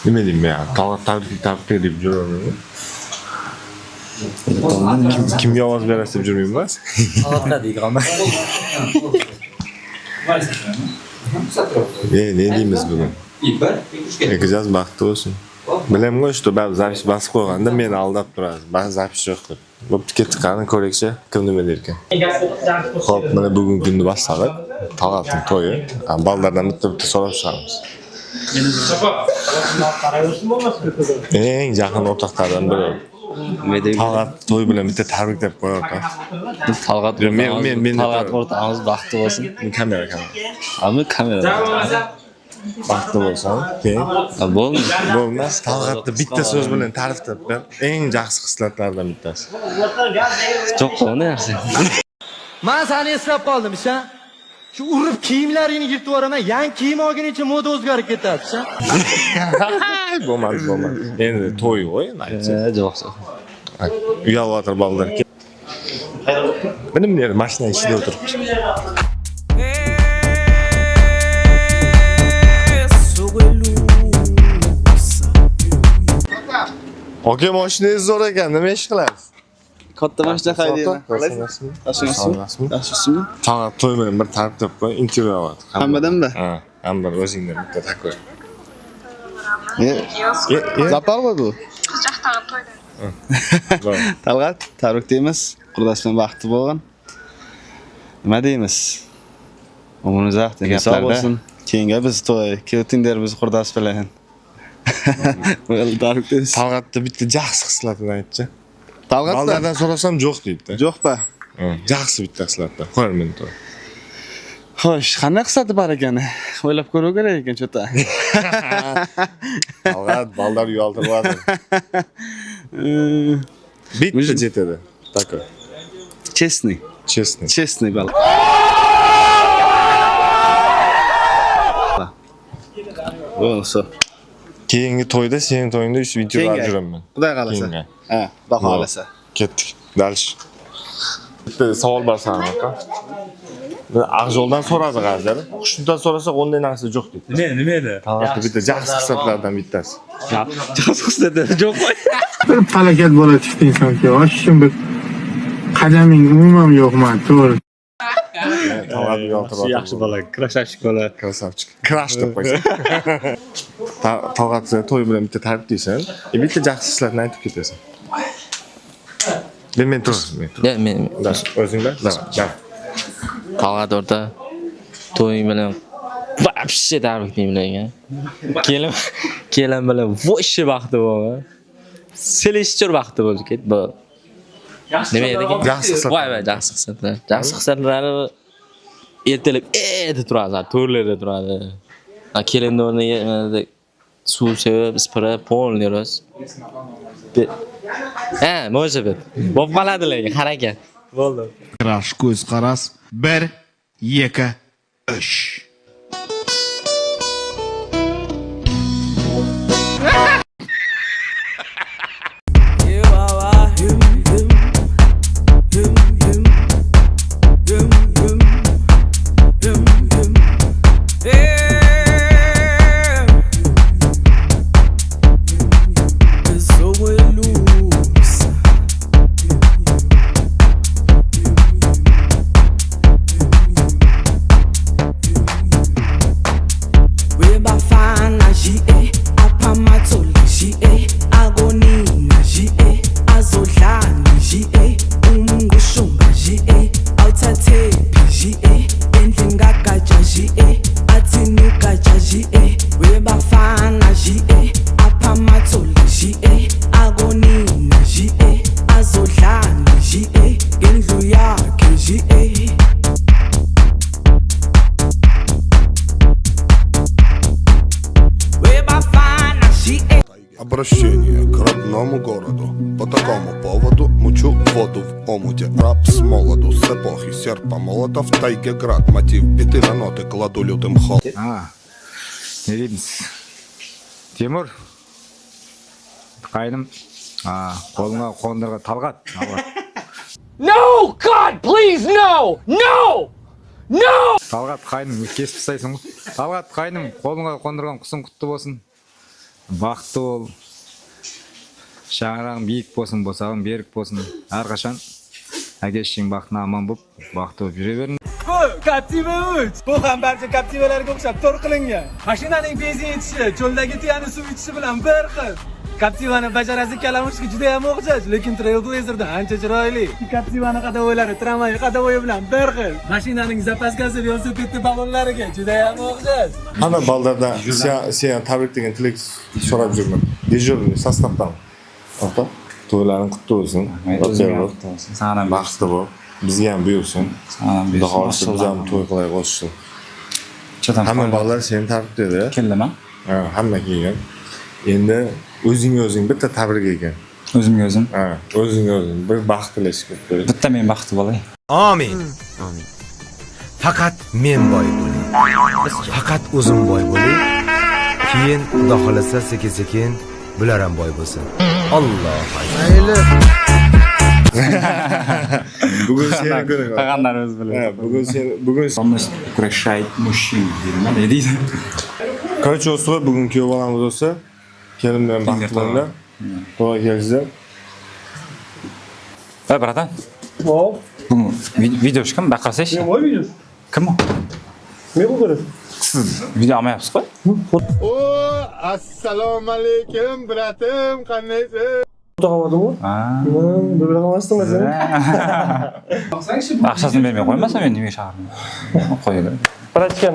Nima deyman ya? Tabrik deb jurmayman. Kimga ovoz berasiz deb jurmayman. Altta deygan. Ne deymiz bugun? Ekacağız baxtli olsun. Bilemga işte ben zapis basib qo'yganda meni aldab turadi. Ben zapis yo'q deb. Bo'pti chiqqani ko'rikcha kim nima derkan. Xo'p, mana bugungi kunni boshladik. Tog'atning to'yi. Ballardan bitta so'rab chiqamiz. Eng yaqin o'rtoqlardan biri. Tog'at to'y bilan bitta tabriklab qo'yardi. Talgat men Talgat o'rtog'imiz baxtli bo'lsin. Kamera. Ammo kamera. Baxtli bo'lsin. Keyin bo'lmas. Tog'atni bitta so'z bilan ta'riflab ber. Eng yaxshi xislatlardan bittasi. Çok ne yaxshi. Men seni eslab qoldim, sen. Shu urib kiyimlaringni yirtib yuboraman. Yangi kiyim olgunicha moda o'zgarib ketadi, sen. Bo'lmadi. Endi to'y qo'y, aytsa. Yo'q. Uyalib ballar. Benim yerim mashina ichida o'tiribdi. Aka mashinangiz zo'r ekan, nima ish qilasiz? Katta mashina haydayman. Yaxshimi? Tog'at to'y bilan bir tartib qo'y, intervyu oladi. Hammadanmi? Ha, hamma o'zingdan bitta takoy. Zapar bo'ldi. Qizchaqtag'i to'yda. Talgat, tabrik deymiz. Qurdosh bilan baxtli bo'lgan. Nima deymiz? Umringiz yaxshi gaplarda. Keyingi biz to'y, keting biz qurdosh bilan. Bo'ldi, tabrik deymiz. Tog'atda bitta yaxshi xislatini aytchi. Talgatda ballardan so'rasam yo'q deydi. Yo'qpa. Yaxshi bitta xislatda. Qo'yaman to'y. Xo'sh, qanday hislati bor ekan? O'ylab ko'rish kerak ekan chota. Talgat ballar uyaltiradi. Bitta jetadi. Takoy. Честный bal. Bo'lsa. Keyingi to'yda sening to'yingda uch videolar juraman. Xudo qalasa. Ha, xudo qalasa. Ketdik. Dalish. Bitta savol bor sana aka. Aqjoldan so'radi hozir. Xushundan so'rasak unday narsa yo'q deydi. Nima edi? Tog'atda bitta yaxshi xislatlardan bittasi. Yaxshi hisladi. Yo'q. Bir falokat bo'ladi chiqdingsanki, oshishim bir qadaming umuman yo'qman, to'g'ri. Tog'at uyaltiradi. Yaxshi bola, krasavchik bola. Krasavchik. Crash deb qo'ysa. Tog'at to'y bilan bitta tarif deysan, bitta yaxshi xislatni aytib ketasan. Men tur. Men O'zinglar? Davay. Talgat o'rta to'y bilan вообще tabriklayman. Kelin bilan vo'shi vaqti bo'lgan. Selishchur vaqti bo'ldi ket. Bu nima edi? Yaxshi xislat. Voy, yaxshi xislatlar. Yaxshi xislatlar ertalab deb turadi, to'rlarda turadi. Kelinni o'rniga suv sevib, ispirib, polni roz. Может быть. Bo'lib qoladi lekin harakat. Bo'ldi. Qarash, ko'z qaras, 1 2 3. Обращение к родному городу. По такому поводу мучу воду в омуте. Рап с молоду, с эпохи серпа молота. В тайге град, мотив биты на ноты кладу лютым хол. Ne deymiz? Temur. Qayным. Qo'lingga qo'ndirga Talgat. No, God, please, no! No! Талғат қайным, кесіп тастайсың ғой. Талғат қайным, қолыңа қондырған құсың құтты болсын. Бақытты бол. Шаңырағың биік болсын, босағың берік болсын. Әрқашан әке-шешең бақытына аман болып, бақытты болып жүре беріңдер. Captiva 3. Bu ham barcha Captivalarga o'xshab to'r qilingan. Mashinaning benzin yetishi, cho'ldagi tuyani suv ichishi bilan bir xil. Captivani bajarasi kalamushga juda ham o'xshash, lekin Trailblazerda ancha chiroyli. Captivani qadovoylari tramvay qadovoyi bilan bir xil. Mashinaning zapaskasi velosipedni ballonlariga juda ham o'xshash. Hamma baldardan sen tabrik degan tilak so'rab жүрмін. Dejurniy sostavdan. Ota, to'ylaring qutli bo'lsin. Sana Baxtli bo'l. Bizga ham buyursin. Xudo xohlasa biz ham to'y qilay qo'shsin. Hamma bolalar seni tabrikladi. Keldimi? Ha, hamma kelgan. Endi o'zing bitta tabrik ekan. O'zimga o'zim. Ha, o'zing bir baxt tilash kerak. Bitta men baxtli bo'lay. Amin. Faqat men boy bo'ling. Faqat o'zim boy bo'ling. Keyin Xudo xolasa sekin-sekin bular ham boy bo'lsin. Alloh mayli. Bugun seni kuning. Qolganlarimiz biladi. Ha, bugun Somos украшает мужчин. Ne deydi? Короче, o'sqa bugun kuyov bolamiz bo'lsa, kelin bilan baxtli bo'linglar. To'g'ri kelsizlar. Ha, bratan. Bu video kim? Baqirasiz? Voy videosi. Kim o? Men o'g'ri. Siz video olmayapsiz qo'y. Assalomu alaykum, bratim, qandaysiz? Tog'amadimmi? Ha. Bugun olmasdingmi sen? Ақшасын бермей qo'ymasa men nimaga chaqirdim? Qo'yaver. Vrachkam.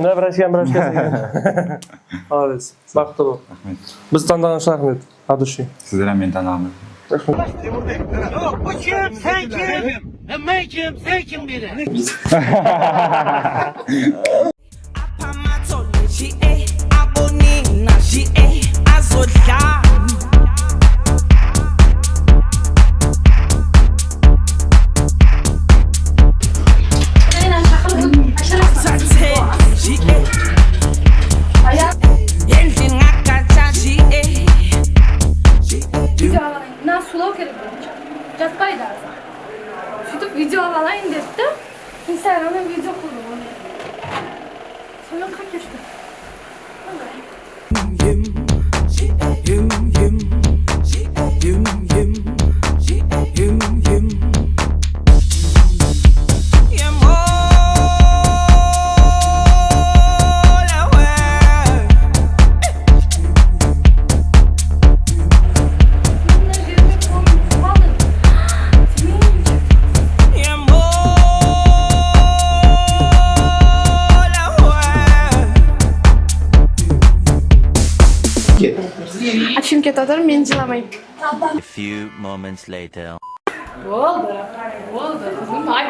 Hozir. Baxtli bo'l. Rahmat. Biz tanlagan uchun rahmat. Adushi. Sizlar ham meni tanlamaysiz. Video alayım dedi. Instagram'dan video koydum. Sonra kaç yaşında? Açayım ketadır, men jilamayım. A few moments later. Oldu. Kızım, ay